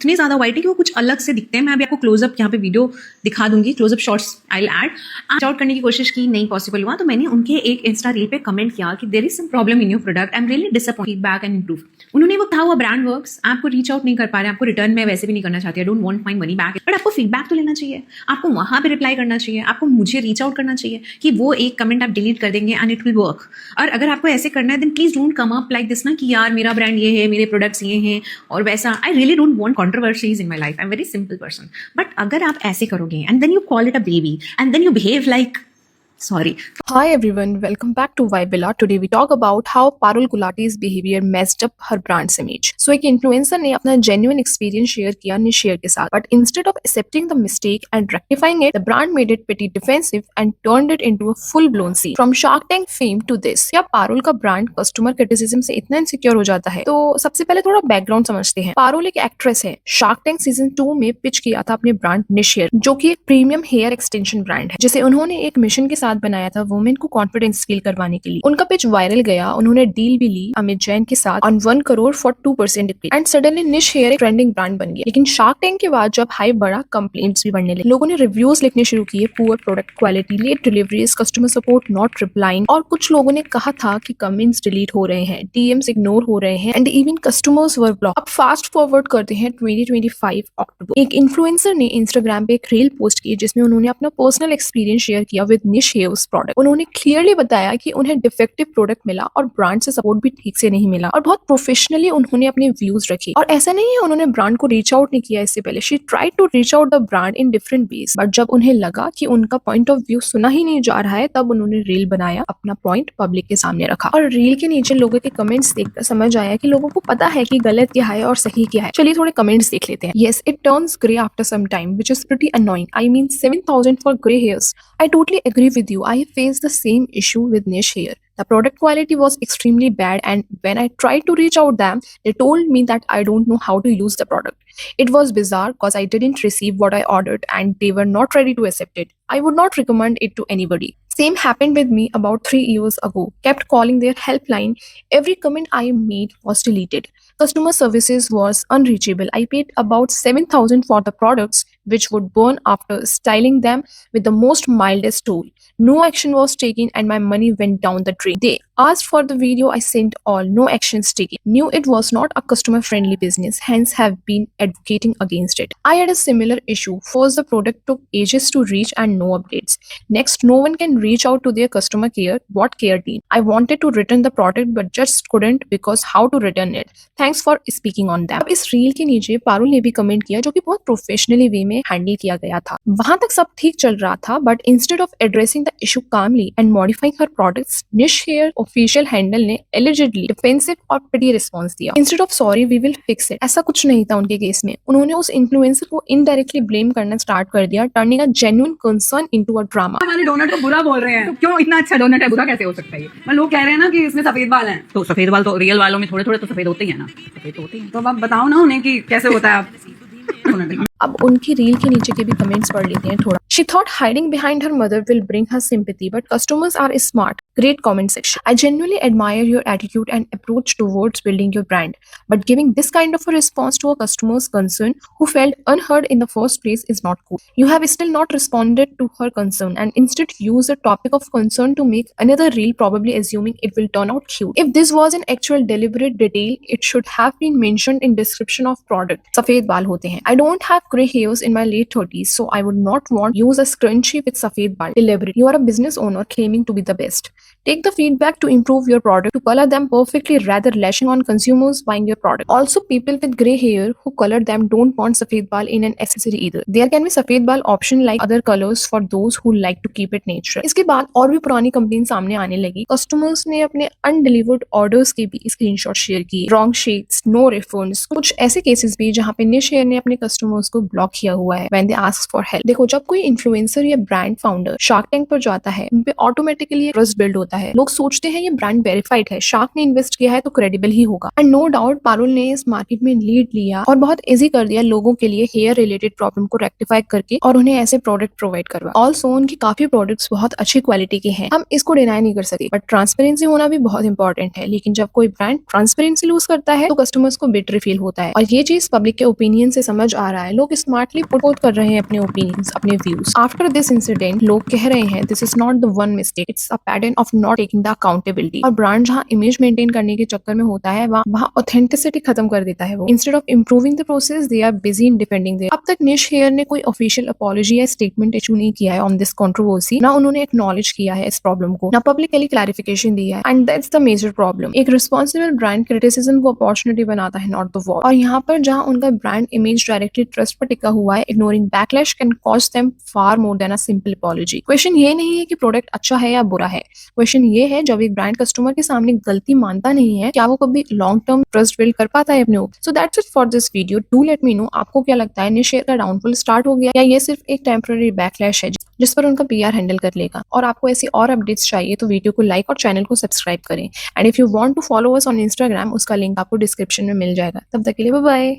इतने ज्यादा व्हाइट है कि वो कुछ अलग से दिखते हैं। मैं अभी आपको क्लोजअप यहाँ पे वीडियो दिखा दूंगी, closeup shorts I will add. Out करने की कोशिश की, नहीं पॉसिबल हुआ, तो मैंने उनके एक इंस्टा रील पे कमेंट किया कि there is some problem in your product, I am really disappointed, back and improve. उन्होंने वो कहा हुआ ब्रांड वर्क्स, आपको रीच आउट नहीं कर पा रहे, आपको रिटर्न में वैसे भी नहीं करना चाहती, I don't want my money back, but आपको फीडबैक तो लेना चाहिए, आपको वहां पे रिप्लाई करना चाहिए, आपको मुझे रीच आउट करना चाहिए कि वो एक कमेंट आप डिलीट कर देंगे एंड इट विल वर्क। और अगर आपको ऐसे करना है then please don't come up like this ना कि यार मेरा ब्रांड ये है, मेरे प्रोडक्ट्स ये हैं और वैसा। I really don't want controversies in my life, I am very simple person. But अगर आप ऐसे करोगे and then you call it a baby and then you behave like sorry. Hi everyone, welcome back to Vibilla. Today we talk about how Parul Gulati's behavior messed up her brand's image. So एक influencer ने अपना genuine experience share किया निश share के साथ, but instead of accepting the mistake and rectifying it, the brand made it pretty defensive and turned it into a full-blown scene. From Shark Tank fame to this, क्या पारुल का brand customer criticism से इतना insecure हो जाता है? तो सबसे पहले थोड़ा background समझते हैं। पारुल एक एक्ट्रेस है। Shark Tank सीजन 2 में पिच किया था अपने ब्रांड निश हेयर, जो कि एक प्रीमियम हेयर एक्सटेंशन ब्रांड है, जिसे उन्होंने एक मिशन के साथ बनाया था वुमेन को कॉन्फिडेंस फील करवाने के लिए। उनका पिच वायरल गया, उन्होंने डील भी ली अमित जैन के साथ on 1 crore for 2% and suddenly निश हेयर एक ट्रेंडिंग ब्रांड बन गया। लेकिन शार्क टैंक के बाद जब हाइप बढ़ा, कंप्लेंट्स भी बढ़ने लगे। लोगों ने रिव्यूज लिखने शुरू किए, poor product quality, late deliveries, customer support not replying, और कुछ लोगों ने कहा था कि कमेंट्स डिलीट हो रहे हैं, डीएम्स इग्नोर हो रहे हैं and even customers were block. अब फास्ट फॉरवर्ड करते हैं 2025 अक्टूबर। एक इन्फ्लुएंसर ने इंस्टाग्राम पे एक रील पोस्ट की जिसमें उन्होंने अपना पर्सनल एक्सपीरियंस शेयर किया विद निश हेयर्स प्रोडक्ट। उन्होंने क्लियरली बताया कि उन्हें डिफेक्टिव प्रोडक्ट मिला और ब्रांड से सपोर्ट भी ठीक से नहीं मिला, और बहुत प्रोफेशनली उन्होंने अपने व्यूज रखे। और ऐसा नहीं है उन्होंने ब्रांड को रीच आउट नहीं किया इससे पहले, she tried to reach out the brand in different ways, but जब उन्हें लगा कि उनका पॉइंट ऑफ व्यू सुना ही नहीं जा रहा है, तब उन्होंने रील बनाया, अपना पॉइंट पब्लिक के सामने रखा। और रील के नीचे लोगों के कमेंट्स देखकर समझ आया कि लोगों को पता है कि गलत क्या है और सही क्या है। चलिए थोड़े कमेंट्स देख लेते हैं। Yes, it turns grey after some time, which is pretty annoying. I mean 7,000 for grey hairs. I totally agree with you. I have faced the same issue with niche hair. The product quality was extremely bad, and when I tried to reach out them, they told me that I don't know how to use the product. It was bizarre because I didn't receive what I ordered and they were not ready to accept it. I would not recommend it to anybody. Same happened with me about 3 years ago. Kept calling their helpline. Every comment I made was deleted. Customer services was unreachable. I paid about 7,000 for the products, which would burn after styling them with the most mildest tool. No action was taken and my money went down the drain. They asked for the video, I sent all, no actions taken. Knew it was not a customer friendly business, hence have been advocating against it. I had a similar issue. First, the product took ages to reach and no updates. Next, no one can reach out to their customer care. What care team? I wanted to return the product but just couldn't because how to return it? Thanks for speaking on that. अब इस reel के नीचे पारुल ने भी comment किया जो कि बहुत प्रोफेशनली वे में हैंडल किया गया था। वहां तक सब ठीक चल रहा था, but instead of addressing the issue calmly and modifying her products, Nish Hair official handle ने एलिजिडली डिफेंसिव और पिटी रिस्पॉन्स दिया। Instead of sorry we will fix it, ऐसा कुछ नहीं था उनके केस में। उन्होंने उस इन्फ्लुएंसर को इनडायरेक्टली ब्लेम करना स्टार्ट कर दिया, turning a genuine concern into a drama. हमारे डोनट को बुरा बोल रहे हैं, तो क्यों इतना अच्छा डोनट है, बुरा कैसे हो सकता है ये? लोग कह रहे हैं ना कि इसमें सफेद बाल हैं, तो सफेद बाल तो रियल वालों में थोड़े थोड़े तो सफेद होते ही है ना, सफेद तो होते हैं। तो अब बताओ ना उन्हें कि कैसे होता है। आप अब उनकी रील के नीचे के भी कमेंट्स पढ़ लेते हैं थोड़ा। She thought hiding behind her mother will bring her sympathy, but customers are smart. Great comment section. I genuinely admire your attitude and approach towards building your brand, but giving this kind of a response to a customer's concern who felt unheard in the first place is not cool. You have still not responded to her concern and instead used the topic of concern to make another reel, probably assuming it will turn out cute. If this was an actual deliberate detail, it should have been mentioned in description of product. सफेद बाल होते हैं. I don't have gray hairs in my late 30s, so I would not want use a scrunchie with सफेद बाल. Deliberate. You are a business owner claiming to be the best. Take the feedback to improve your product, to color them perfectly rather lashing on consumers buying your product. Also, people with grey hair who color them don't want सफेद बाल in an accessory either. There can be सफेद बाल option like other colors for those who like to keep it natural. इसके बाद और भी पुरानी complaint सामने आने लगी। कस्टमर्स ने अपने अनडिलीवर्ड ऑर्डर्स के भी स्क्रीनशॉट शेयर किए, रॉन्ग शेड्स, नो रिफंड्स, कुछ ऐसे केसेस भी जहाँ पे निश हेयर ने अपने कस्टमर्स को ब्लॉक किया हुआ है when they ask for help. देखो, जब कोई इन्फ्लुएंसर या ब्रांड फाउंडर शार्क टैंक पर जाता है, उन पे ऑटोमेटिकली ट्रस्ट बिल्ड होता है। लोग सोचते हैं ये ब्रांड वेरीफाइड है, शार्क ने इन्वेस्ट किया है तो क्रेडिबल ही होगा। एंड नो डाउट पारुल ने इस मार्केट में लीड लिया और बहुत इजी कर दिया लोगों के लिए हेयर रिलेटेड प्रॉब्लम को रेक्टिफाई करके, और उन्हें ऐसे प्रोडक्ट प्रोवाइड करवा। ऑल्सो उनकी काफी प्रोडक्ट्स बहुत अच्छी क्वालिटी के हैं, हम इसको डिनाई नहीं कर सकते। बट ट्रांसपेरेंसी होना भी बहुत इंपॉर्टेंट है। लेकिन जब कोई ब्रांड ट्रांसपेरेंसी लूज करता है तो कस्टमर्स को बेटर फील होता है, और ये चीज पब्लिक के ओपिनियन से समझ आ रहा है। लोग स्मार्टली पुट कर रहे हैं अपने ओपिनियंस, अपने व्यूज। आफ्टर दिस इंसिडेंट लोग कह रहे हैं this is not the one mistake, it's a pattern of not taking the accountability. और ब्रांड जहां इमेज मेंटेन करने के चक्कर में होता है वहां ऑथेंटिसिटी खत्म कर देता है वो। Instead of improving the process they are busy in defending their. अब तक निश हेयर ने कोई ऑफिशियल अपॉलॉजी या स्टेटमेंट इशू नहीं किया है ऑन दिस कंट्रोवर्सी, ना उन्होंने एक्नॉलेज किया है इस प्रॉब्लम को, ना पब्लिकली क्लैरिफिकेशन दिया है। And that's the major problem. एक रिस्पॉन्सिबल ब्रांड क्रिटिसिज्म को अपॉर्चुनिटी बनाता है, नॉट द वॉर। और यहाँ पर जहाँ उनका ब्रांड इमेज डायरेक्टली ट्रस्ट पर टिका हुआ है, ignoring backlash can cost them far more than a simple apology. Question ये नहीं है कि प्रोडक्ट अच्छा है या बुरा है, क्वेश्चन ये है जब एक ब्रांड कस्टमर के सामने गलती मानता नहीं है, क्या वो कभी लॉन्ग टर्म ट्रस्ट बिल्ड कर पाता है अपने ऊपर। So that's it for this video. Do let me know आपको क्या लगता है, निश हेयर का डाउनफॉल स्टार्ट हो गया या ये सिर्फ एक टेम्पररी बैकलैश है जिस पर उनका पीआर हैंडल कर लेगा। और आपको ऐसी और अपडेट्स चाहिए तो वीडियो को लाइक और चैनल को सब्सक्राइब करें। And if you want to follow us on Instagram, उसका लिंक आपको डिस्क्रिप्शन में मिल जाएगा। तब तक के लिए बाय बाय।